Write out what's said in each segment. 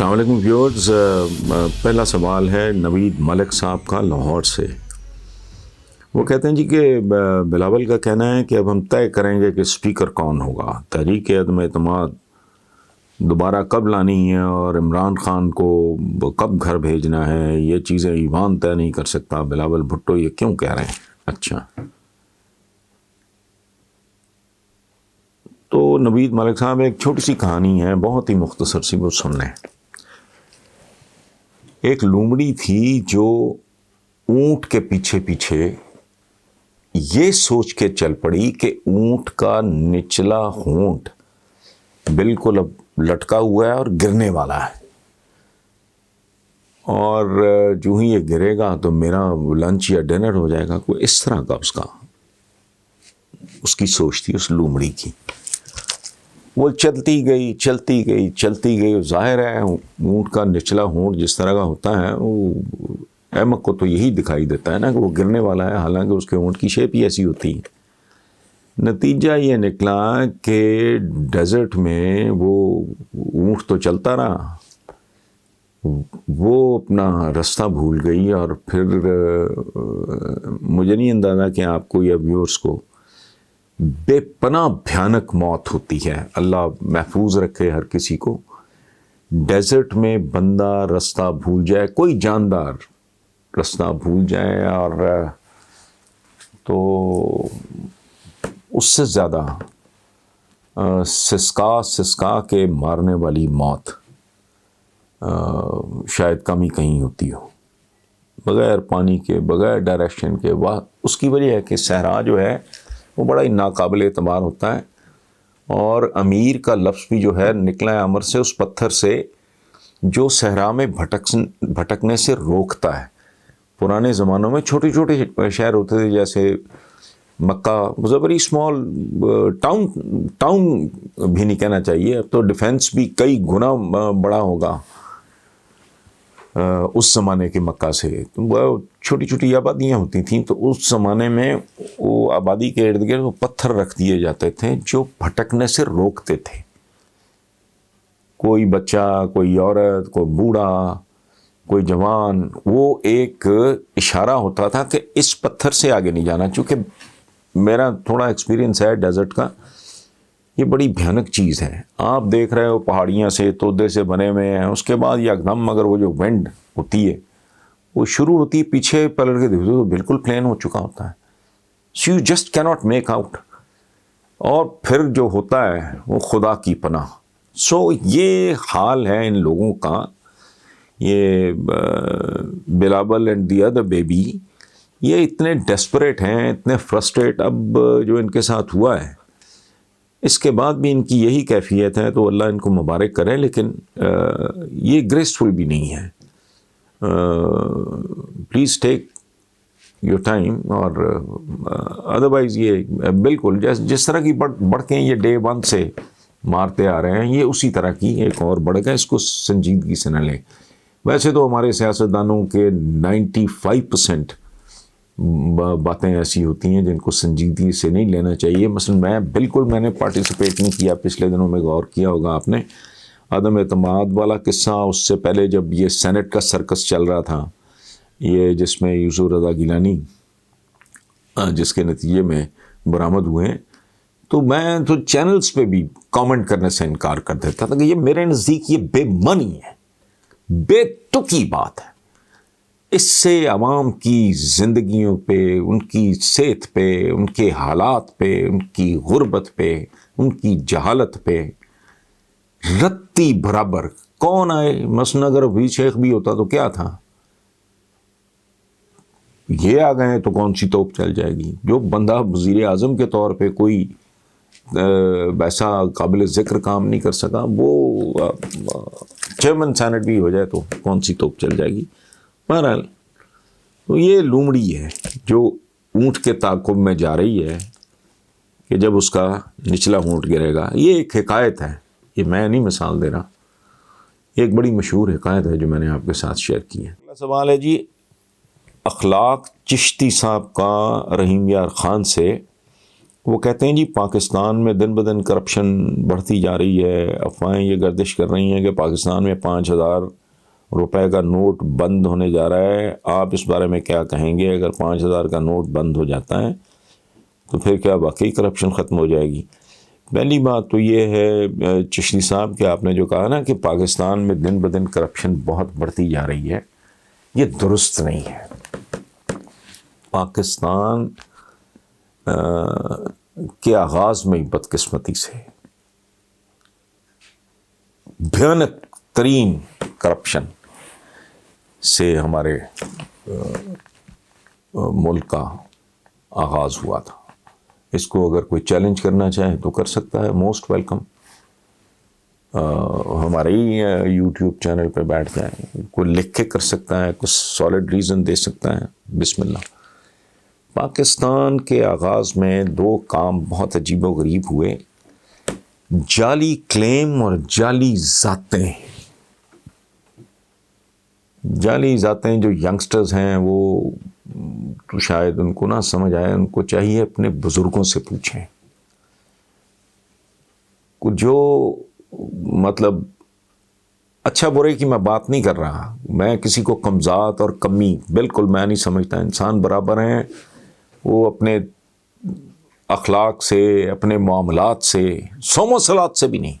السلام علیکم ویورز. پہلا سوال ہے نوید ملک صاحب کا لاہور سے. وہ کہتے ہیں جی کہ بلاول کا کہنا ہے کہ اب ہم طے کریں گے کہ اسپیکر کون ہوگا. تحریک عدم اعتماد دوبارہ کب لانی ہے اور عمران خان کو کب گھر بھیجنا ہے، یہ چیزیں ایوان طے نہیں کر سکتا. بلاول بھٹو یہ کیوں کہہ رہے ہیں؟ اچھا، تو نوید ملک صاحب ایک چھوٹی سی کہانی ہے، بہت ہی مختصر سی، وہ سن لیں. ایک لومڑی تھی جو اونٹ کے پیچھے پیچھے یہ سوچ کے چل پڑی کہ اونٹ کا نچلا ہونٹ بالکل اب لٹکا ہوا ہے اور گرنے والا ہے، اور جو ہی یہ گرے گا تو میرا لنچ یا ڈنر ہو جائے گا. کوئی اس طرح کا اس کی سوچ تھی اس لومڑی کی. وہ چلتی گئی. ظاہر ہے اونٹ کا نچلا ہونٹ جس طرح کا ہوتا ہے وہ احمق کو تو یہی دکھائی دیتا ہے نا کہ وہ گرنے والا ہے، حالانکہ اس کے اونٹ کی شیپ ہی ایسی ہوتی ہے. نتیجہ یہ نکلا کہ ڈیزرٹ میں وہ اونٹ تو چلتا رہا، وہ اپنا راستہ بھول گئی، اور پھر مجھے نہیں اندازہ کہ آپ کو یا ویورز کو بے پناہ بھیانک موت ہوتی ہے. اللہ محفوظ رکھے ہر کسی کو. ڈیزرٹ میں بندہ راستہ بھول جائے، کوئی جاندار راستہ بھول جائے، اور تو اس سے زیادہ سسکا کے مارنے والی موت شاید کم ہی کہیں ہوتی ہو، بغیر پانی کے، بغیر ڈائریکشن کے. اس کی وجہ ہے کہ صحرا جو ہے وہ بڑا ہی ناقابل اعتبار ہوتا ہے، اور امیر کا لفظ بھی جو ہے نکلا ہے امر سے، اس پتھر سے جو صحرا میں بھٹکنے سے روکتا ہے. پرانے زمانوں میں چھوٹے چھوٹے شہر ہوتے تھے، جیسے Mecca was a very small town بھی نہیں کہنا چاہیے، اب تو ڈیفینس بھی کئی گنا بڑا ہوگا اس زمانے کے مکہ سے. وہ چھوٹی چھوٹی آبادیاں ہوتی تھیں، تو اس زمانے میں وہ آبادی کے ارد گرد وہ پتھر رکھ دیے جاتے تھے جو بھٹکنے سے روکتے تھے. کوئی بچہ، کوئی عورت، کوئی بوڑھا، کوئی جوان، وہ ایک اشارہ ہوتا تھا کہ اس پتھر سے آگے نہیں جانا. چونکہ میرا تھوڑا ایکسپیرینس ہے ڈیزرٹ کا، یہ بڑی بھیانک چیز ہے. آپ دیکھ رہے ہو پہاڑیاں سے تودے سے بنے ہوئے ہیں، اس کے بعد یکدم اگر وہ جو ونڈ ہوتی ہے وہ شروع ہوتی ہے، پیچھے پلٹ کے دیکھو تو بالکل پلین ہو چکا ہوتا ہے. یو جسٹ کی ناٹ میک آؤٹ. اور پھر جو ہوتا ہے وہ خدا کی پناہ. یہ حال ہے ان لوگوں کا. یہ Bilawal and the other baby, یہ اتنے ڈیسپریٹ ہیں، اتنے فرسٹریٹ اب جو ان کے ساتھ ہوا ہے. اس کے بعد بھی ان کی یہی کیفیت ہے تو اللہ ان کو مبارک کرے، لیکن یہ گریسفل بھی نہیں ہے. Please take your time. اور ادروائز یہ بالکل جس طرح کی بڑھکیں یہ ڈے 1 سے مارتے آ رہے ہیں، یہ اسی طرح کی ایک اور بڑھک ہے. اس کو سنجیدگی سے نہ لیں. ویسے تو ہمارے سیاستدانوں کے 95% باتیں ایسی ہوتی ہیں جن کو سنجیدگی سے نہیں لینا چاہیے. مثلا میں نے پارٹیسپیٹ نہیں کیا، پچھلے دنوں میں غور کیا ہوگا آپ نے، عدم اعتماد والا قصہ. اس سے پہلے جب یہ سینٹ کا سرکس چل رہا تھا، یہ جس میں یوسف رضا گیلانی جس کے نتیجے میں برآمد ہوئے، تو میں تو چینلز پہ بھی کامنٹ کرنے سے انکار کر دیتا تھا کہ یہ میرے نزدیک یہ بے منی ہے، بے تکی بات ہے. اس سے عوام کی زندگیوں پہ، ان کی صحت پہ، ان کے حالات پہ، ان کی غربت پہ، ان کی جہالت پہ رتی برابر کون آئے. مثلا اگر ابھی شیخ بھی ہوتا تو کیا تھا، یہ آ گئے تو کون سی توپ چل جائے گی. جو بندہ وزیر اعظم کے طور پہ کوئی ویسا قابل ذکر کام نہیں کر سکا، وہ چیئرمین سینٹ بھی ہو جائے تو کون سی توپ چل جائے گی. بہرحال تو یہ لومڑی ہے جو اونٹ کے تعاقب میں جا رہی ہے کہ جب اس کا نچلا ہونٹ گرے گا. یہ ایک حکایت ہے، یہ میں نہیں مثال دے رہا، یہ ایک بڑی مشہور حکایت ہے جو میں نے آپ کے ساتھ شیئر کی ہے. اگلا سوال ہے جی اخلاق چشتی صاحب کا رحیم یار خان سے. وہ کہتے ہیں جی پاکستان میں دن بدن کرپشن بڑھتی جا رہی ہے، افواہیں یہ گردش کر رہی ہیں کہ پاکستان میں 5,000 روپے کا نوٹ بند ہونے جا رہا ہے، آپ اس بارے میں کیا کہیں گے؟ اگر 5,000 کا نوٹ بند ہو جاتا ہے تو پھر کیا واقعی کرپشن ختم ہو جائے گی؟ پہلی بات تو یہ ہے چشتی صاحب کہ آپ نے جو کہا نا کہ پاکستان میں دن بدن کرپشن بہت بڑھتی جا رہی ہے، یہ درست نہیں ہے۔ پاکستان کے آغاز میں ہی بدقسمتی سے بھیانک ترین کرپشن سے ہمارے ملک کا آغاز ہوا تھا۔ اس کو اگر کوئی چیلنج کرنا چاہے تو کر سکتا ہے، موسٹ ویلکم۔ ہمارے ہی یوٹیوب چینل پہ بیٹھ جائیں، کوئی لکھ کے کر سکتا ہے، کچھ سالڈ ریزن دے سکتا ہے، بسم اللہ۔ پاکستان کے آغاز میں 2 کام بہت عجیب و غریب ہوئے، جعلی کلیم اور جعلی ذاتیں۔ جعلی ذاتیں جو ینگسٹرز ہیں وہ تو شاید ان کو نہ سمجھ آئے، ان کو چاہیے اپنے بزرگوں سے پوچھیں۔ جو مطلب اچھا برے کی میں بات نہیں کر رہا، میں کسی کو کمزات اور کمی بالکل میں نہیں سمجھتا، انسان برابر ہیں، وہ اپنے اخلاق سے، اپنے معاملات سے، صوم و صلات سے بھی نہیں،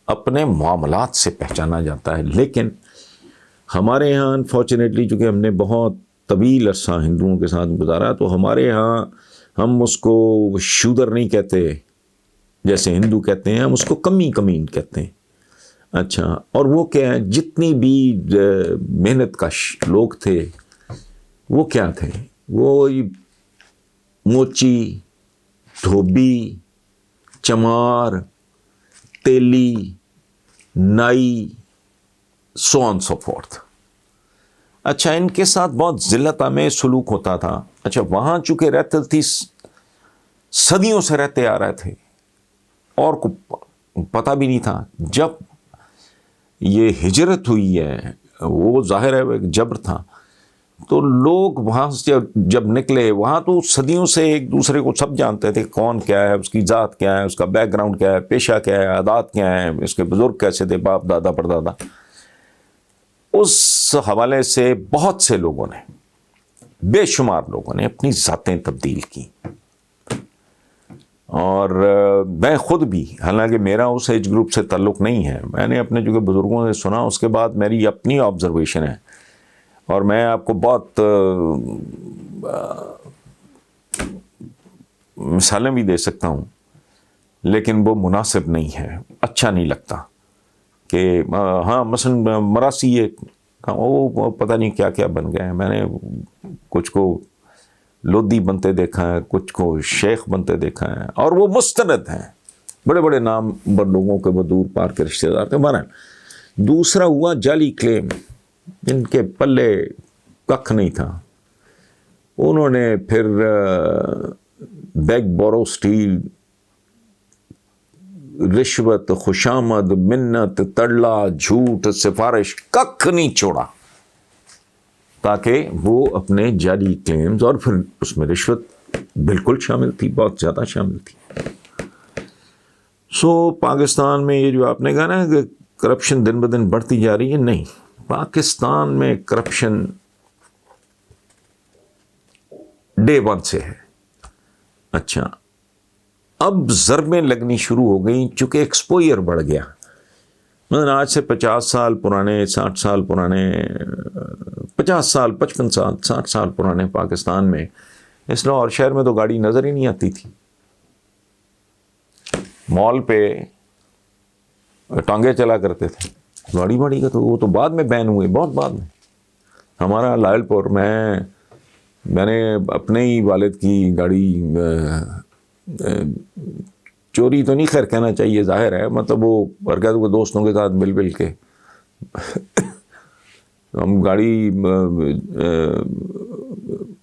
اپنے معاملات سے پہچانا جاتا ہے۔ لیکن ہمارے یہاں انفارچونیٹلی چونکہ ہم نے بہت طویل عرصہ ہندوؤں کے ساتھ گزارا، تو ہمارے یہاں ہم اس کو شودر نہیں کہتے جیسے ہندو کہتے ہیں، ہم اس کو کمین کہتے ہیں۔ اچھا، اور وہ کیا ہے، جتنی بھی محنت کش لوگ تھے وہ کیا تھے، وہ موچی، دھوبی، چمار، تیلی، نائی، سو آن سو فورتھ۔ اچھا، ان کے ساتھ بہت ذلت آمیز سلوک ہوتا تھا۔ اچھا، وہاں چونکہ رہتے تھی، صدیوں سے رہتے آ رہے تھے اور کو پتہ بھی نہیں تھا۔ جب یہ ہجرت ہوئی ہے، وہ ظاہر ہے جبر تھا، تو لوگ وہاں سے جب نکلے، وہاں تو صدیوں سے ایک دوسرے کو سب جانتے تھے، کون کیا ہے، اس کی ذات کیا ہے، اس کا بیک گراؤنڈ کیا ہے، پیشہ کیا ہے، عادات کیا ہیں، اس کے بزرگ کیسے تھے، باپ دادا پردادا۔ اس حوالے سے بہت سے لوگوں نے، بے شمار لوگوں نے اپنی ذاتیں تبدیل کی، اور میں خود بھی، حالانکہ میرا اس ایج گروپ سے تعلق نہیں ہے، میں نے اپنے جو کہ بزرگوں سے سنا، اس کے بعد میری اپنی آبزرویشن ہے، اور میں آپ کو بہت مثالیں بھی دے سکتا ہوں، لیکن وہ مناسب نہیں ہے، اچھا نہیں لگتا کہ ہاں مثلا مراسی وہ پتہ نہیں کیا کیا بن گئے ہیں۔ میں نے کچھ کو لودھی بنتے دیکھا ہے، کچھ کو شیخ بنتے دیکھا ہے، اور وہ مستند ہیں، بڑے بڑے نام بر لوگوں کے، وہ دور پار کے رشتے دار تھے۔ بہرحال دوسرا ہوا جعلی کلیم، جن کے پلے ککھ نہیں تھا، انہوں نے پھر بیگ بورو سٹیل، رشوت، خوشامد، منت، تڑلا، جھوٹ، سفارش، ککھ نہیں چھوڑا، تاکہ وہ اپنے جعلی کلیمز، اور پھر اس میں رشوت بالکل شامل تھی، بہت زیادہ شامل تھی۔ پاکستان میں یہ جو آپ نے کہا نا کہ کرپشن دن بدن بڑھتی جا رہی ہے، نہیں، پاکستان میں کرپشن ڈے 1 سے ہے۔ اچھا، اب ضربیں لگنی شروع ہو گئیں، چونکہ ایکسپوئر بڑھ گیا۔ مثلا آج سے 50 سال پرانے، 60 سال پرانے، 50 سال، 55 سال، 60 سال پرانے پاکستان میں، اس لاہور شہر میں تو گاڑی نظر ہی نہیں آتی تھی۔ مال پہ ٹانگے چلا کرتے تھے، گاڑی باڑی کا تو وہ تو بعد میں بین ہوئے، بہت بعد میں۔ ہمارا لائل پور، میں نے اپنے ہی والد کی گاڑی چوری تو نہیں خیر کہنا چاہیے، ظاہر ہے، مطلب وہ برکت کو دوستوں کے ساتھ مل کے ہم گاڑی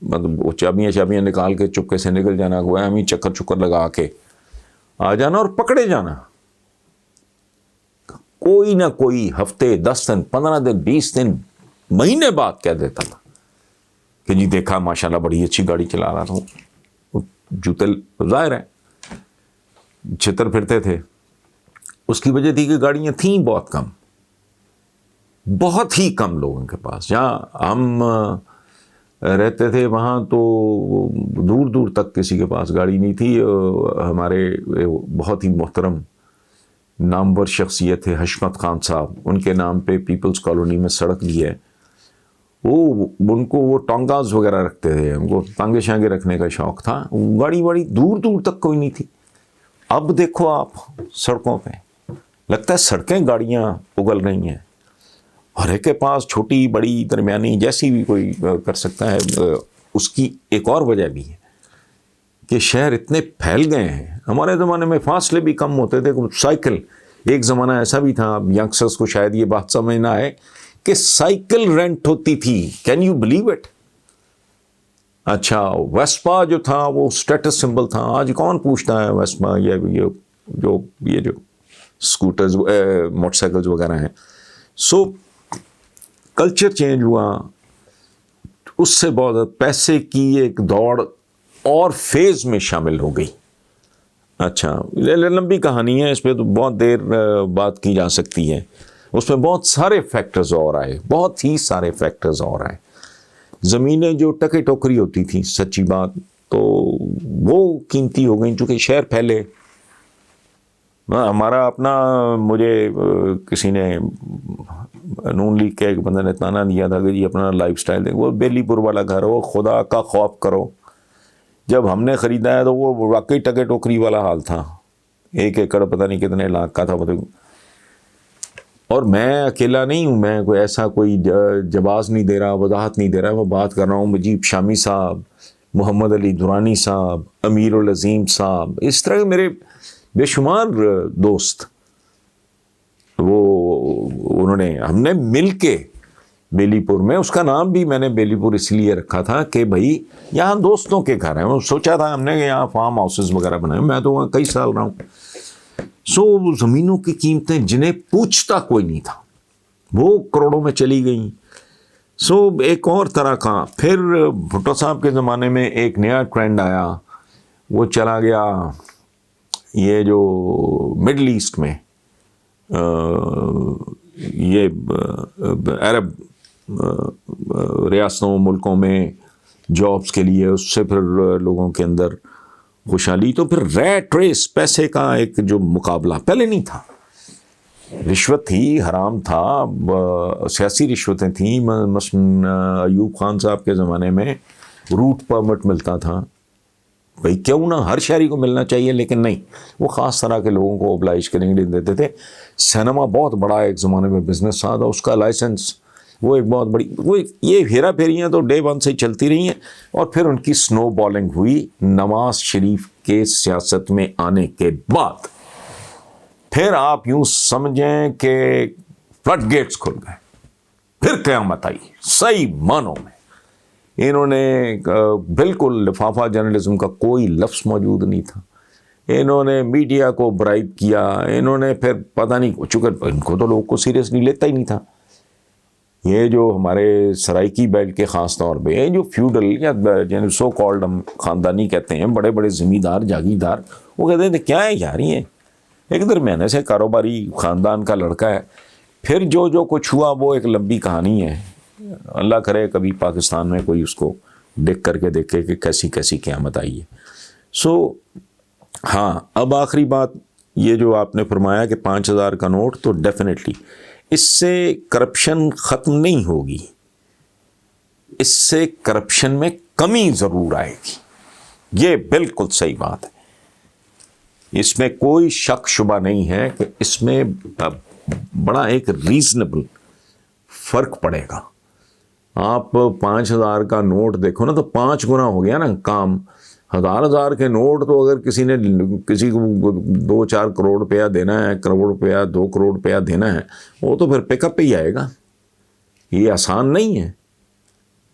مطلب وہ چابیاں نکال کے چپکے سے نکل جانا، گویا ہم ہی چکر لگا کے آ جانا اور پکڑے جانا۔ کوئی نہ کوئی ہفتے، 10 دن، 15 دن، 20 دن، مہینے بعد کہہ دیتا تھا کہ جی دیکھا ماشاءاللہ بڑی اچھی گاڑی چلا رہا تھا۔ جوتے ظاہر ہے چھتر پھرتے تھے. اس کی وجہ تھی کہ گاڑیاں تھیں بہت ہی کم لوگوں کے پاس. جہاں ہم رہتے تھے وہاں تو دور دور تک کسی کے پاس گاڑی نہیں تھی. ہمارے بہت ہی محترم نامور شخصیت ہے حشمت خان صاحب, ان کے نام پہ پیپلز کالونی میں سڑک بھی ہے. ان کو وہ ٹانگاز وغیرہ رکھتے تھے, ان کو ٹانگے شانگے رکھنے کا شوق تھا. گاڑی دور دور تک کوئی نہیں تھی. اب دیکھو آپ سڑکوں پہ لگتا ہے سڑکیں گاڑیاں اگل رہی ہیں, ہر ایک کے پاس چھوٹی بڑی درمیانی جیسی بھی کوئی کر سکتا ہے. اس کی ایک اور وجہ بھی ہے کہ شہر اتنے پھیل گئے ہیں. ہمارے زمانے میں فاصلے بھی کم ہوتے تھے. سائیکل ایک زمانہ ایسا بھی تھا, ینگسٹرز کو شاید یہ بات سمجھ نہ آئے کہ سائیکل رینٹ ہوتی تھی. Can you believe it? اچھا ویسپا جو تھا وہ اسٹیٹس سمبل تھا. آج کون پوچھتا ہے ویسپا یہ جو اسکوٹرز موٹر سائیکلز وغیرہ ہیں. سو کلچر چینج ہوا, اس سے بہت پیسے کی ایک دوڑ اور فیز میں شامل ہو گئی. اچھا لمبی کہانی ہے, اس پہ تو بہت دیر بات کی جا سکتی ہے. اس میں بہت سارے فیکٹرز اور آئے, بہت ہی سارے فیکٹرز اور آئے. زمینیں جو ٹکے ٹوکری ہوتی تھیں, سچی بات تو وہ قیمتی ہو گئیں چونکہ شہر پھیلے. ہمارا اپنا, مجھے کسی نے نون لیگ کے ایک بندے نے تانا دیا تھا کہ جی اپنا لائف سٹائل دیکھو, وہ بیلی پور والا گھر ہو, خدا کا خوف کرو. جب ہم نے خریدا ہے تو وہ واقعی ٹکے ٹوکری والا حال تھا. 1 ایکڑ پتہ نہیں کتنے لاکھ کا تھا. اور میں اکیلا نہیں ہوں, میں کوئی ایسا کوئی جواز نہیں دے رہا, وضاحت نہیں دے رہا. میں بات کر رہا ہوں مجیب شامی صاحب, محمد علی درانی صاحب, امیر العظیم صاحب, اس طرح کے میرے بے شمار دوست. انہوں نے, ہم نے مل کے بیلی پور میں, اس کا نام بھی میں نے بیلی پور اس لیے رکھا تھا کہ بھائی یہاں دوستوں کے گھر ہیں. وہ سوچا تھا ہم نے کہ یہاں فارم ہاؤسز وغیرہ بنائے. میں تو وہاں کئی سال رہا ہوں. سو زمینوں کی قیمتیں جنہیں پوچھتا کوئی نہیں تھا وہ کروڑوں میں چلی گئیں. سو ایک اور طرح کا پھر بھٹو صاحب کے زمانے میں ایک نیا ٹرینڈ آیا, وہ چلا گیا یہ جو مڈل ایسٹ میں یہ عرب ریاستوں ملکوں میں جابز کے لیے, اس سے پھر لوگوں کے اندر خوشحالی. تو پھر ریٹ ریس, پیسے کا ایک جو مقابلہ پہلے نہیں تھا. رشوت تھی, حرام تھا, سیاسی رشوتیں تھیں. مثلا ایوب خان صاحب کے زمانے میں روٹ پرمٹ ملتا تھا. بھائی کیوں نہ ہر شہری کو ملنا چاہیے, لیکن نہیں, وہ خاص طرح کے لوگوں کو اوبلائش کرنے کے لیے دیتے تھے. سینما بہت بڑا ایک زمانے میں بزنس تھا, اس کا لائسنس وہ ایک بہت بڑی, وہ یہ ہیرا پھیریاں تو ڈے 1 سے چلتی رہی ہیں. اور پھر ان کی سنو بالنگ ہوئی نواز شریف کے سیاست میں آنے کے بعد. پھر آپ یوں سمجھیں کہ فلڈ گیٹس کھل گئے, پھر قیامت آئی صحیح معنوں میں. انہوں نے بالکل لفافہ جرنلزم کا کوئی لفظ موجود نہیں تھا. انہوں نے میڈیا کو برائب کیا. انہوں نے پھر پتہ نہیں, چونکہ ان کو تو لوگ کو سیریسلی لیتا ہی نہیں تھا. یہ جو ہمارے سرائکی بیلٹ کے خاص طور پہ یہ جو فیوڈل یا یعنی سو کالڈ ہم خاندانی کہتے ہیں, بڑے بڑے زمیندار جاگیردار, وہ کہتے ہیں کیا ہے یار, یہ ایک درمیانے سے کاروباری خاندان کا لڑکا ہے. پھر جو کچھ ہوا وہ ایک لمبی کہانی ہے. اللہ کرے کبھی پاکستان میں کوئی اس کو دیکھ کر کے دیکھے کہ کیسی کیسی قیامت آئی ہے. سو ہاں, اب آخری بات یہ جو آپ نے فرمایا کہ 5,000 کا نوٹ, تو ڈیفینیٹلی اس سے کرپشن ختم نہیں ہوگی, اس سے کرپشن میں کمی ضرور آئے گی. یہ بالکل صحیح بات ہے, اس میں کوئی شک شبہ نہیں ہے کہ اس میں بڑا ایک ریزنیبل فرق پڑے گا. آپ 5,000 کا نوٹ دیکھو نا تو 5 گنا ہو گیا نا کام. 1,000 کے نوٹ تو اگر کسی نے کسی کو 2-4 کروڑ روپیہ دینا ہے, کروڑ روپیہ 2 کروڑ روپیہ دینا ہے, وہ تو پھر پک اپ پہ ہی آئے گا. یہ آسان نہیں ہے.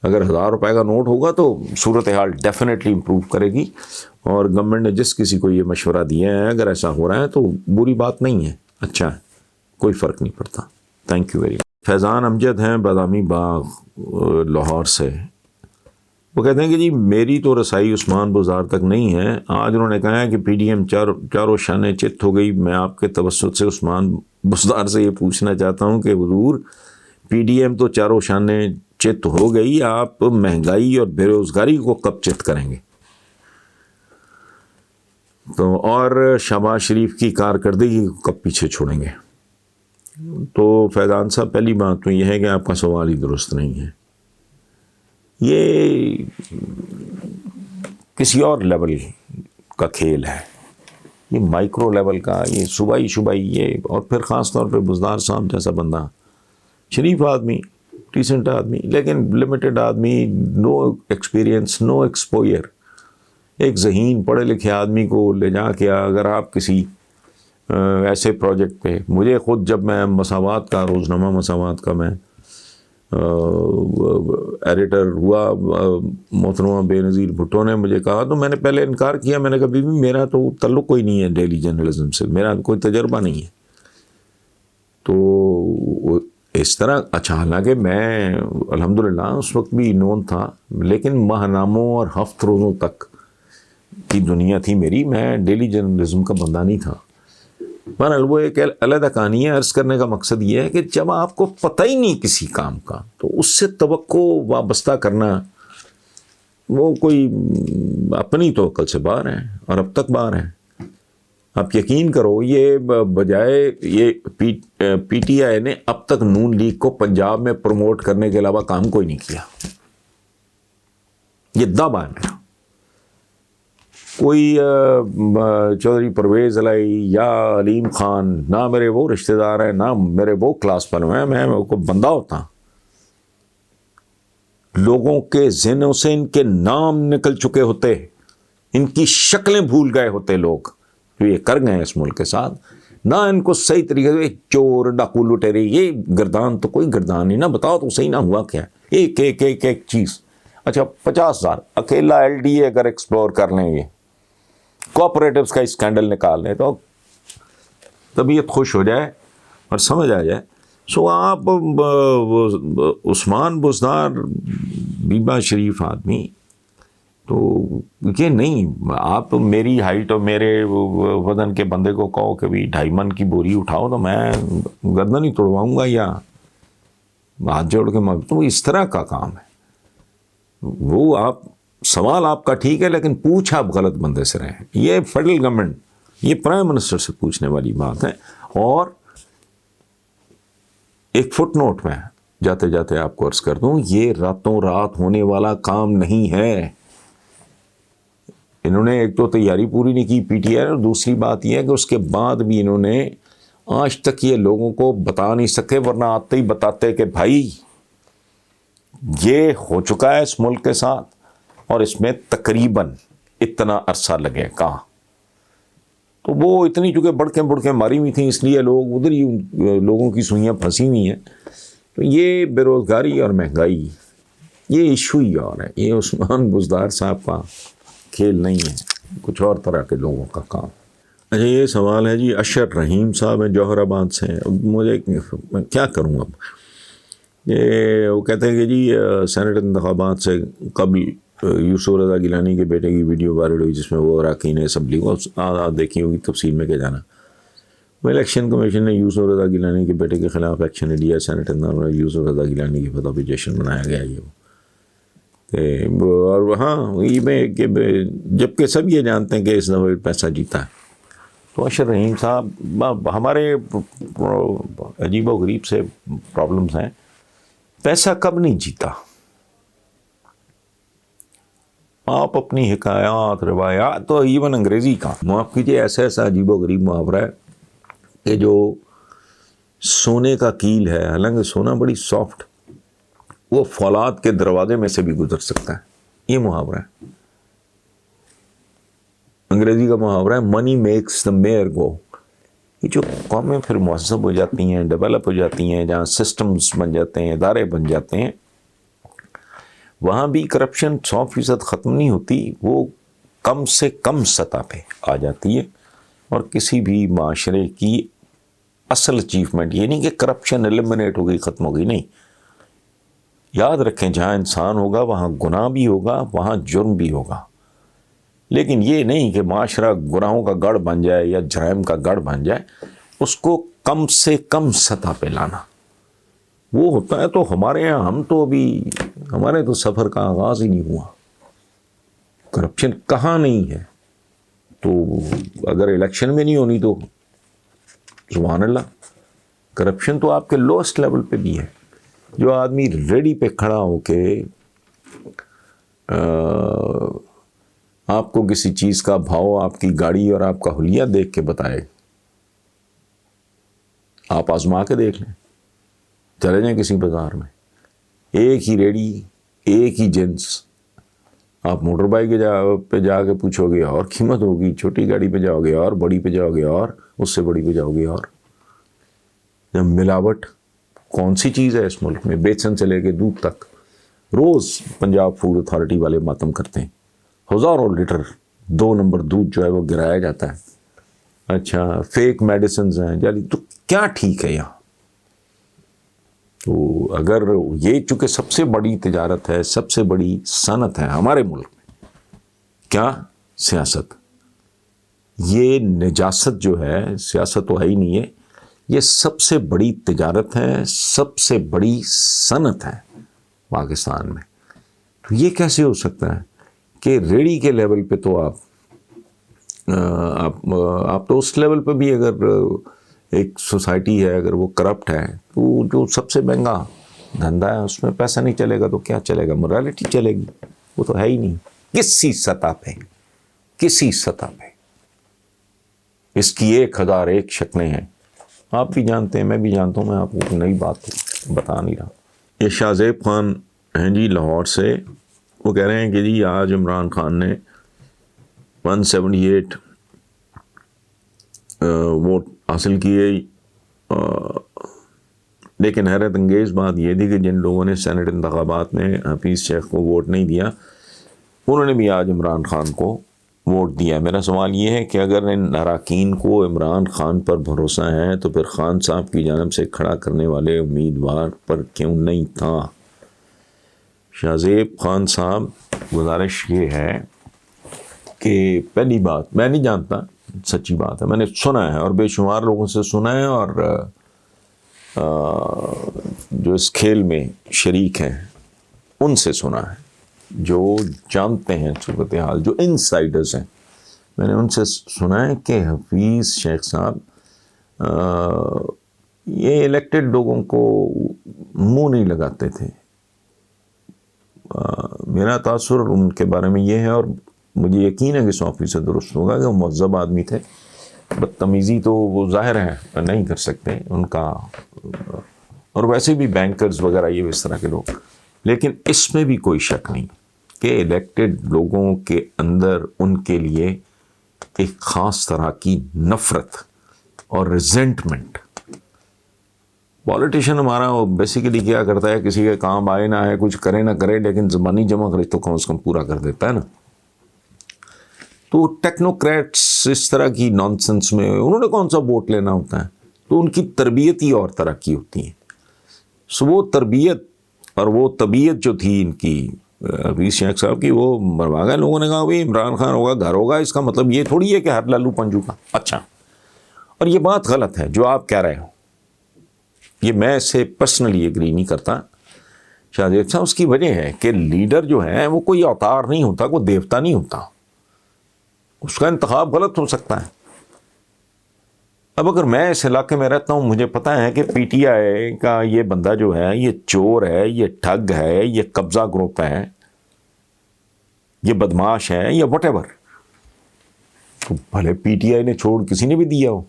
اگر 1,000 روپے کا نوٹ ہوگا تو صورتحال ڈیفینیٹلی امپروو کرے گی. اور گورنمنٹ نے جس کسی کو یہ مشورہ دیا ہے, اگر ایسا ہو رہا ہے تو بری بات نہیں ہے, اچھا ہے, کوئی فرق نہیں پڑتا. Thank you very much. Faizan Amjad ہیں بادامی باغ لاہور سے. وہ کہتے ہیں کہ جی میری تو رسائی عثمان بزدار تک نہیں ہے. آج انہوں نے کہا ہے کہ پی ڈی ایم چاروں شانیں چت ہو گئی. میں آپ کے توسط سے عثمان بزدار سے یہ پوچھنا چاہتا ہوں کہ حضور پی ڈی ایم تو چاروں شانیں چت ہو گئی، آپ مہنگائی اور بے روزگاری کو کب چت کریں گے؟ تو اور شہباز شریف کی کارکردگی کو کب پیچھے چھوڑیں گے؟ تو فیضان صاحب پہلی بات تو یہ ہے کہ آپ کا سوال ہی درست نہیں ہے. یہ کسی اور لیول کا کھیل ہے، یہ مائکرو لیول کا، یہ صوبائی یہ، اور پھر خاص طور پہ بزدار صاحب جیسا بندہ، شریف آدمی، ڈیسنٹ آدمی، لیکن لمیٹڈ آدمی، نو ایکسپیرینس، نو ایکسپوئر. ایک ذہین پڑھے لکھے آدمی کو لے جا کے اگر آپ کسی ایسے پروجیکٹ پہ، مجھے خود جب میں مساوات کا، روزنامہ مساوات کا میں ایڈیٹر ہوا، محترمہ بے نظیر بھٹو نے مجھے کہا تو میں نے پہلے انکار کیا. میں نے کہا بھی میرا تو تعلق کوئی نہیں ہے ڈیلی جرنلزم سے، میرا کوئی تجربہ نہیں ہے. تو اس طرح اچھا، حالانکہ میں الحمدللہ اس وقت بھی نون تھا، لیکن ماہ ناموں اور ہفت روزوں تک کی دنیا تھی میری، میں ڈیلی جرنلزم کا بندہ نہیں تھا. بہرحال وہ ایک علیحدہ کہانی ہے. عرض کرنے کا مقصد یہ ہے کہ جب آپ کو پتہ ہی نہیں کسی کام کا، تو اس سے توقع وابستہ کرنا وہ کوئی اپنی توقع سے باہر ہے، اور اب تک باہر ہے. آپ یقین کرو، یہ بجائے یہ پی ٹی آئی نے اب تک نون لیگ کو پنجاب میں پروموٹ کرنے کے علاوہ کام کوئی نہیں کیا. یہ دعویٰ ہے میرا. کوئی چودھری پرویز علائی یا علیم خان، نہ میرے وہ رشتہ دار ہیں، نہ میرے وہ کلاس پر ہیں. میں کو بندہ ہوتا، لوگوں کے ذہنوں سے ان کے نام نکل چکے ہوتے، ان کی شکلیں بھول گئے ہوتے لوگ جو یہ کر گئے اس ملک کے ساتھ. نہ ان کو صحیح طریقے سے چور ڈاکو لٹیرے، یہ گردان تو کوئی گردان نہیں. نہ بتاؤ تو صحیح، نہ ہوا کیا ایک ایک ایک ایک چیز. اچھا 50,000 اکیلا ایل ڈی اے اگر ایکسپلور کر لیں، یہ کوآپریٹیوز کا اسکینڈل نکال لیں تو طبیعت خوش ہو جائے اور سمجھ آ جائے. سو آپ عثمان بزدار بیبا شریف آدمی، تو یہ نہیں، آپ میری ہائٹ اور میرے وزن کے بندے کو کہو کہ بھی 2.5 من کی بوری اٹھاؤ تو میں گردن ہی توڑواؤں گا یا ہاتھ جوڑ کے تو اس طرح کا کام ہے. وہ آپ سوال آپ کا ٹھیک ہے، لیکن پوچھ آپ غلط بندے سے رہے ہیں. یہ فیڈرل گورنمنٹ، یہ پرائم منسٹر سے پوچھنے والی بات ہے. اور ایک فٹ نوٹ میں جاتے جاتے آپ کو عرض کر دوں، یہ راتوں رات ہونے والا کام نہیں ہے. انہوں نے ایک تو تیاری پوری نہیں کی پی ٹی آئی، اور دوسری بات یہ ہے کہ اس کے بعد بھی انہوں نے آج تک یہ لوگوں کو بتا نہیں سکے، ورنہ آتے ہی بتاتے کہ بھائی یہ ہو چکا ہے اس ملک کے ساتھ، اور اس میں تقریباً اتنا عرصہ لگے. کہاں تو وہ اتنی چونکہ بڑکیں ماری ہوئی تھیں، اس لیے لوگ ادھر ہی لوگوں کی سوئیاں پھنسی ہوئی ہیں. تو یہ بے روزگاری اور مہنگائی یہ ایشو ہی اور ہے. یہ عثمان بزدار صاحب کا کھیل نہیں ہے، کچھ اور طرح کے لوگوں کا کام. اچھا یہ سوال ہے جی اشر رحیم صاحب ہیں جوہر آباد سے. مجھے کیا کروں اب، یہ وہ کہتے ہیں کہ جی سینٹ انتخابات سے قبل یوسف رضا گیلانی کے بیٹے کی ویڈیو وائرل ہوئی جس میں وہ اراکین اسمبلی کو دیکھی ہوگی، تفصیل میں کیا جانا. وہ الیکشن کمیشن نے یوسف رضا گیلانی کے بیٹے کے خلاف ایکشن لیا. سینٹ یوسف رضا گیلانی کی فتح پہ جشن منایا گیا. یہ اور ہاں یہ میں کہ جبکہ سب یہ جانتے ہیں کہ اس دفعہ پیسہ جیتا ہے. تو اشر رحیم صاحب، ہمارے عجیب و غریب سے پرابلمس ہیں. پیسہ کب نہیں جیتا؟ آپ اپنی حکایات، روایات، تو ایون انگریزی کا معاف کیجیے، ایسا عجیب و غریب محاورہ ہے کہ جو سونے کا کیل ہے، حالانکہ سونا بڑی سافٹ، وہ فولاد کے دروازے میں سے بھی گزر سکتا ہے. یہ محاورہ ہے، انگریزی کا محاورہ ہے منی میکس دا میئر گو. یہ جو قومیں پھر مہذب ہو جاتی ہیں، ڈیولپ ہو جاتی ہیں، جہاں سسٹمز بن جاتے ہیں، ادارے بن جاتے ہیں، وہاں بھی کرپشن 100% ختم نہیں ہوتی، وہ کم سے کم سطح پہ آ جاتی ہے. اور کسی بھی معاشرے کی اصل اچیومنٹ یہ نہیں کہ کرپشن ایلیمنیٹ ہو گئی، ختم ہو گئی، نہیں. یاد رکھیں جہاں انسان ہوگا وہاں گناہ بھی ہوگا، وہاں جرم بھی ہوگا، لیکن یہ نہیں کہ معاشرہ گناہوں کا گڑھ بن جائے یا جرائم کا گڑھ بن جائے. اس کو کم سے کم سطح پہ لانا وہ ہوتا ہے. تو ہمارے یہاں ہمارے تو سفر کا آغاز ہی نہیں ہوا. کرپشن کہاں نہیں ہے؟ تو اگر الیکشن میں نہیں ہونی تو سبحان اللہ، کرپشن تو آپ کے لوسٹ لیول پہ بھی ہے. جو آدمی ریڈی پہ کھڑا ہو کے آپ کو کسی چیز کا بھاؤ، آپ کی گاڑی اور آپ کا حلیہ دیکھ کے بتائے، آپ آزما کے دیکھ لیں. چلے جائیں کسی بازار میں، ایک ہی ریڈی، ایک ہی جنس. آپ موٹر بائک پہ جا کے پوچھو گے اور قیمت ہوگی، چھوٹی گاڑی پہ جاؤ گے اور بڑی پہ جاؤ گے اور اس سے بڑی پہ جاؤ گے. اور ملاوٹ کون سی چیز ہے اس ملک میں؟ بیسن سے لے کے دودھ تک روز پنجاب فوڈ اتھارٹی والے ماتم کرتے ہیں. ہزاروں لیٹر 2 نمبر دودھ جو ہے وہ گرایا جاتا ہے. اچھا، فیک میڈیسنز ہیں جالی. تو کیا ٹھیک ہے یہاں؟ تو اگر یہ چونکہ سب سے بڑی تجارت ہے، سب سے بڑی صنعت ہے ہمارے ملک میں، کیا سیاست، یہ نجاست جو ہے، سیاست تو ہے ہی نہیں ہے، یہ سب سے بڑی تجارت ہے، سب سے بڑی صنعت ہے پاکستان میں. تو یہ کیسے ہو سکتا ہے کہ ریڑی کے لیول پہ تو آپ تو اس لیول پہ بھی اگر ایک سوسائٹی ہے اگر وہ کرپٹ ہے تو جو سب سے مہنگا دھندا ہے اس میں پیسہ نہیں چلے گا تو کیا چلے گا؟ مورالٹی چلے گی؟ وہ تو ہے ہی نہیں کسی سطح پہ. اس کی 1001 شکلیں ہیں. آپ بھی جانتے ہیں، میں بھی جانتا ہوں، میں آپ کو نئی بات بتا نہیں رہا. یہ شاہ زیب خان ہیں جی لاہور سے، وہ کہہ رہے ہیں کہ جی آج عمران خان نے 178 ووٹ حاصل کیے، لیکن حیرت انگیز بات یہ تھی کہ جن لوگوں نے سینٹ انتخابات میں حفیظ شیخ کو ووٹ نہیں دیا انہوں نے بھی آج عمران خان کو ووٹ دیا. میرا سوال یہ ہے کہ اگر ان اراکین کو عمران خان پر بھروسہ ہے تو پھر خان صاحب کی جانب سے کھڑا کرنے والے امیدوار پر کیوں نہیں تھا؟ شاہ زیب خان صاحب، گزارش یہ ہے کہ پہلی بات میں نہیں جانتا، سچی بات ہے، میں نے سنا ہے اور بے شمار لوگوں سے سنا ہے، اور جو اس کھیل میں شریک ہیں ان سے سنا ہے، جو جانتے ہیں صورتحال، جو انسائڈرز ہیں، میں نے ان سے سنا ہے کہ حفیظ شیخ صاحب یہ الیکٹڈ لوگوں کو منہ نہیں لگاتے تھے. میرا تاثر ان کے بارے میں یہ ہے، اور مجھے یقین ہے کہ 100% درست ہوگا، کہ وہ مہذب آدمی تھے. بدتمیزی تو وہ ظاہر ہے نہیں کر سکتے ان کا، اور ویسے بھی بینکرز وغیرہ یہ اس طرح کے لوگ، لیکن اس میں بھی کوئی شک نہیں کہ الیکٹڈ لوگوں کے اندر ان کے لیے ایک خاص طرح کی نفرت اور ریزنٹمنٹ. پالیٹیشین ہمارا بیسیکلی کیا کرتا ہے، کسی کے کام آئے نہ آئے، کچھ کرے نہ کرے، لیکن زبانی جمع کرے تو کم از کم پورا کر دیتا ہے نا. تو ٹیکنوکریٹس اس طرح کی نانسنس میں انہوں نے کون سا ووٹ لینا ہوتا ہے؟ تو ان کی تربیت ہی اور طرح کی ہوتی ہے. سو وہ تربیت اور وہ طبیعت جو تھی ان کی حفیظ شیخ صاحب کی، وہ مروا گئے. لوگوں نے کہا بھائی عمران خان ہوگا گھر ہوگا، اس کا مطلب یہ تھوڑی ہے کہ ہر لالو پنجو کا. اچھا، اور یہ بات غلط ہے جو آپ کہہ رہے ہو، یہ میں اس سے پرسنلی ایگری نہیں کرتا. شاہ زیب صاحب، اس کی وجہ ہے کہ لیڈر جو ہے وہ کوئی اوتار نہیں ہوتا، کوئی دیوتا نہیں ہوتا، اس کا انتخاب غلط ہو سکتا ہے. اب اگر میں اس علاقے میں رہتا ہوں، مجھے پتا ہے کہ پی ٹی آئی کا یہ بندہ جو ہے یہ چور ہے، یہ ٹھگ ہے، یہ قبضہ گروپ ہے، یہ بدماش ہے، یا وٹ ایور، تو بھلے پی ٹی آئی نے چھوڑ کسی نے بھی دیا ہو،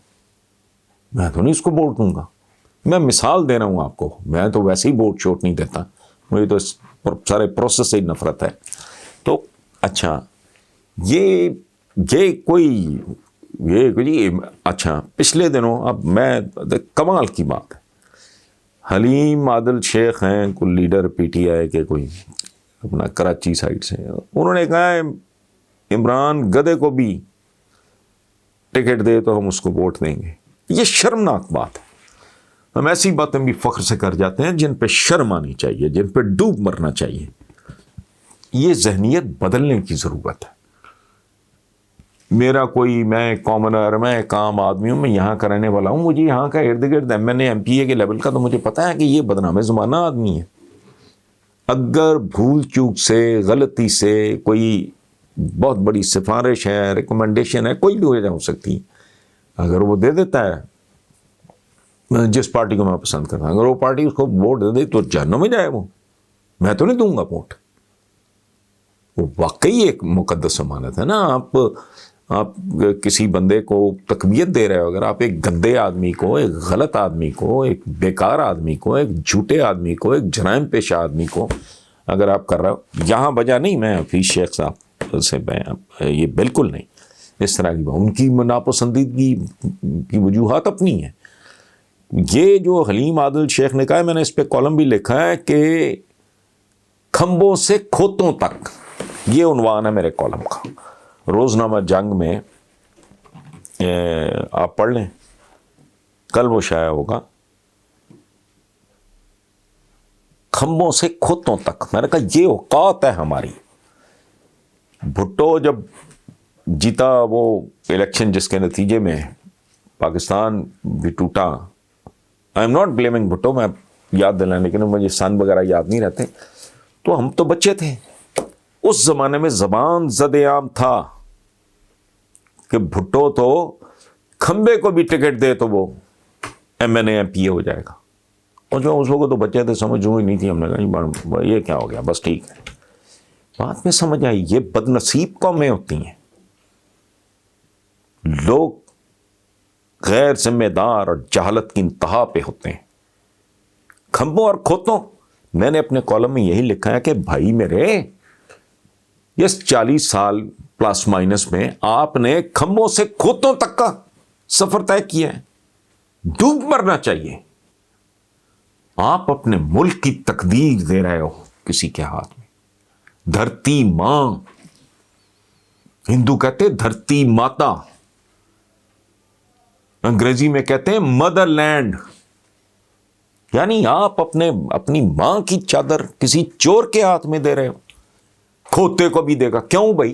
میں تو نہیں اس کو ووٹ دوں گا. میں مثال دے رہا ہوں آپ کو، میں تو ویسے ہی ووٹ شوٹ نہیں دیتا، مجھے تو سارے پروسیس سے نفرت ہے. تو اچھا، یہ کوئی اچھا، پچھلے دنوں، اب میں کمال کی بات ہے، حلیم عادل شیخ ہیں کوئی لیڈر پی ٹی آئی کے، کوئی اپنا کراچی سائڈ سے، انہوں نے کہا ہے عمران گدے کو بھی ٹکٹ دے تو ہم اس کو ووٹ دیں گے. یہ شرمناک بات ہے. ہم ایسی باتیں بھی فخر سے کر جاتے ہیں جن پہ شرم آنی چاہیے، جن پہ ڈوب مرنا چاہیے. یہ ذہنیت بدلنے کی ضرورت ہے. میں کامنر، میں ایک عام آدمی ہوں، میں یہاں کا رہنے والا ہوں، مجھے یہاں کا ارد گرد MNA MPA کے لیول کا تو مجھے پتا ہے کہ یہ بدنام زمانہ آدمی ہے. اگر بھول چوک سے، غلطی سے کوئی بہت بڑی سفارش ہے، ریکمنڈیشن ہے، کوئی بھی ہو سکتی ہے، اگر وہ دے دیتا ہے جس پارٹی کو میں پسند کرتا ہوں، اگر وہ پارٹی اس کو ووٹ دے دے تو جہنم میں جائے. وہ میں تو نہیں دوں گا ووٹ. وہ واقعی ایک مقدس امانت ہے نا. آپ کسی بندے کو تقویت دے رہے ہو، اگر آپ ایک گندے آدمی کو، ایک غلط آدمی کو، ایک بیکار آدمی کو، ایک جھوٹے آدمی کو، ایک جرائم پیشہ آدمی کو اگر آپ کر رہے ہو، یہاں بجا نہیں میں حفیظ شیخ صاحب سے یہ بالکل نہیں اس طرح کی ان کی ناپسندیدگی کی وجوہات اپنی ہیں. یہ جو حلیم عادل شیخ نے کہا ہے، میں نے اس پہ کالم بھی لکھا ہے کہ کھمبوں سے کھوتوں تک، یہ عنوان ہے میرے کالم کا. روزنامہ جنگ میں آپ پڑھ لیں، کل وہ شائع ہوگا. کھمبوں سے کھوتوں تک، میں نے کہا یہ اوقات ہے ہماری. بھٹو جب جیتا وہ الیکشن جس کے نتیجے میں پاکستان بھی ٹوٹا، I am not blaming Bhutto, میں یاد دلائیں، لیکن مجھے سن وغیرہ یاد نہیں رہتے. تو ہم تو بچے تھے اس زمانے میں، زبان زد عام تھا کہ بھٹو تو کھمبے کو بھی ٹکٹ دے تو وہ MNA MPA ہو جائے گا. اور جو اس وقت تو بچے تھے، سمجھ ہوئی نہیں تھی. ہم نے کہا یہ کیا ہو گیا، بس ٹھیک ہے. بعد میں سمجھ آئی یہ بد نصیب قومیں ہوتی ہیں. لوگ غیر ذمہ دار اور جہالت کی انتہا پہ ہوتے ہیں. کھمبوں اور کھوتوں، میں نے اپنے کالم میں یہی لکھا ہے کہ بھائی میرے، یہ 40 سال پلس مائنس میں آپ نے کھمبوں سے کھوتوں تک کا سفر طے کیا ہے. ڈوب مرنا چاہیے. آپ اپنے ملک کی تقدیر دے رہے ہو کسی کے ہاتھ میں. دھرتی ماں، ہندو کہتے دھرتی ماتا، انگریزی میں کہتے ہیں مدر لینڈ. یعنی آپ اپنی ماں کی چادر کسی چور کے ہاتھ میں دے رہے ہو. کھوتے کو بھی دے گا. کیوں بھائی؟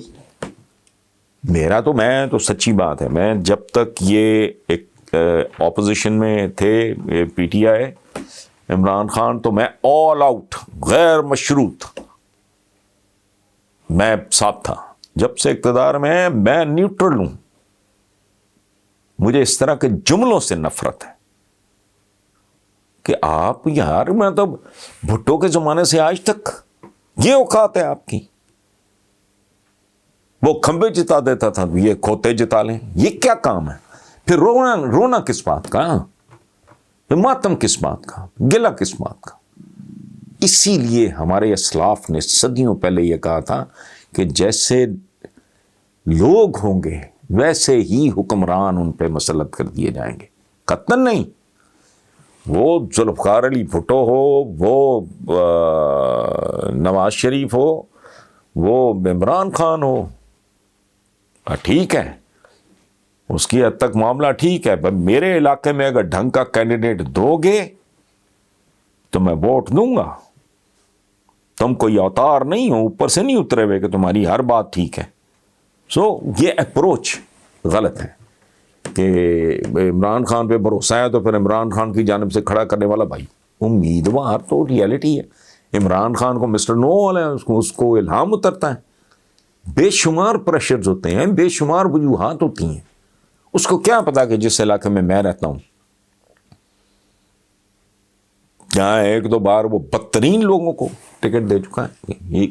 میں تو سچی بات ہے، میں جب تک یہ ایک اپوزیشن میں تھے PTI عمران خان، تو میں آل آؤٹ غیر مشروط میں ساتھ تھا. جب سے اقتدار میں نیوٹرل ہوں. مجھے اس طرح کے جملوں سے نفرت ہے کہ آپ یار، مطلب بھٹو کے زمانے سے آج تک یہ اوقات ہے آپ کی. وہ کھمبے جتا دیتا تھا، یہ کھوتے جتا لیں. یہ کیا کام ہے؟ پھر رونا کس بات کا؟ ماتم کس بات کا؟ گلہ کس بات کا؟ اسی لیے ہمارے اسلاف نے صدیوں پہلے یہ کہا تھا کہ جیسے لوگ ہوں گے ویسے ہی حکمران ان پہ مسلط کر دیے جائیں گے. قطعاً نہیں. وہ ذوالفقار علی بھٹو ہو، وہ نواز شریف ہو، وہ عمران خان ہو، ٹھیک ہے، اس کی حد تک معاملہ ٹھیک ہے. میرے علاقے میں اگر ڈھنگ کا کینڈیڈیٹ دو گے تو میں ووٹ دوں گا. تم کوئی اوتار نہیں ہو، اوپر سے نہیں اترے ہوئے کہ تمہاری ہر بات ٹھیک ہے. یہ اپروچ غلط ہے کہ عمران خان پہ بھروسہ ہے تو پھر عمران خان کی جانب سے کھڑا کرنے والا. بھائی امیدوار تو ریالٹی ہے. عمران خان کو مسٹر نو والا ہے، اس کو الہام اترتا ہے. بے شمار پریشرز ہوتے ہیں، بے شمار وجوہات ہوتی ہیں. اس کو کیا پتا کہ جس علاقے میں رہتا ہوں جہاں ایک دو بار وہ بدترین لوگوں کو ٹکٹ دے چکا ہے.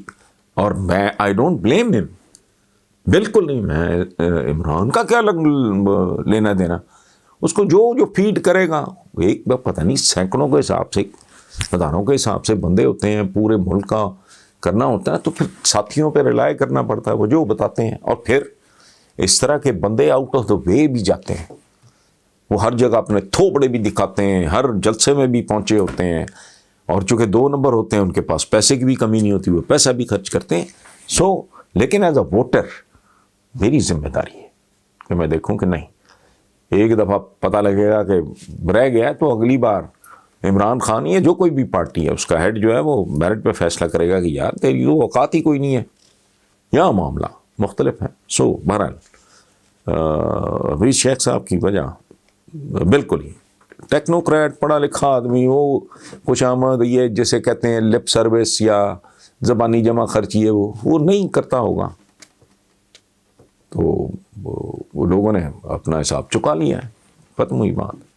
اور میں آئی ڈونٹ بلیم ہم، بالکل نہیں. میں عمران کا کیا لینا دینا. اس کو جو فیڈ کرے گا، ایک پتہ نہیں سینکڑوں کے حساب سے، ہزاروں کے حساب سے بندے ہوتے ہیں، پورے ملک کا کرنا ہوتا ہے. تو پھر ساتھیوں پہ ریلائی کرنا پڑتا ہے، وہ جو بتاتے ہیں. اور پھر اس طرح کے بندے آؤٹ آف دا وے بھی جاتے ہیں. وہ ہر جگہ اپنے تھوپڑے بھی دکھاتے ہیں، ہر جلسے میں بھی پہنچے ہوتے ہیں. اور چونکہ 2 نمبر ہوتے ہیں، ان کے پاس پیسے کی بھی کمی نہیں ہوتی، وہ پیسہ بھی خرچ کرتے ہیں. لیکن ایز اے ووٹر میری ذمہ داری ہے کہ میں دیکھوں کہ نہیں، ایک دفعہ پتہ لگے گا کہ رہ گیا تو اگلی بار عمران خان یہ جو کوئی بھی پارٹی ہے اس کا ہیڈ جو ہے وہ میرٹ پہ فیصلہ کرے گا کہ یار تیری تو اوقات ہی کوئی نہیں ہے. یہاں معاملہ مختلف ہے. سو بہرحال حفیظ شیخ صاحب کی وجہ بالکل ہی ٹیکنوکریٹ پڑھا لکھا آدمی, وہ کچھ آمد یہ جیسے کہتے ہیں لپ سروس یا زبانی جمع خرچی ہے وہ نہیں کرتا ہوگا, تو وہ لوگوں نے اپنا حساب چکا لیا ہے, ختم ہوئی بات.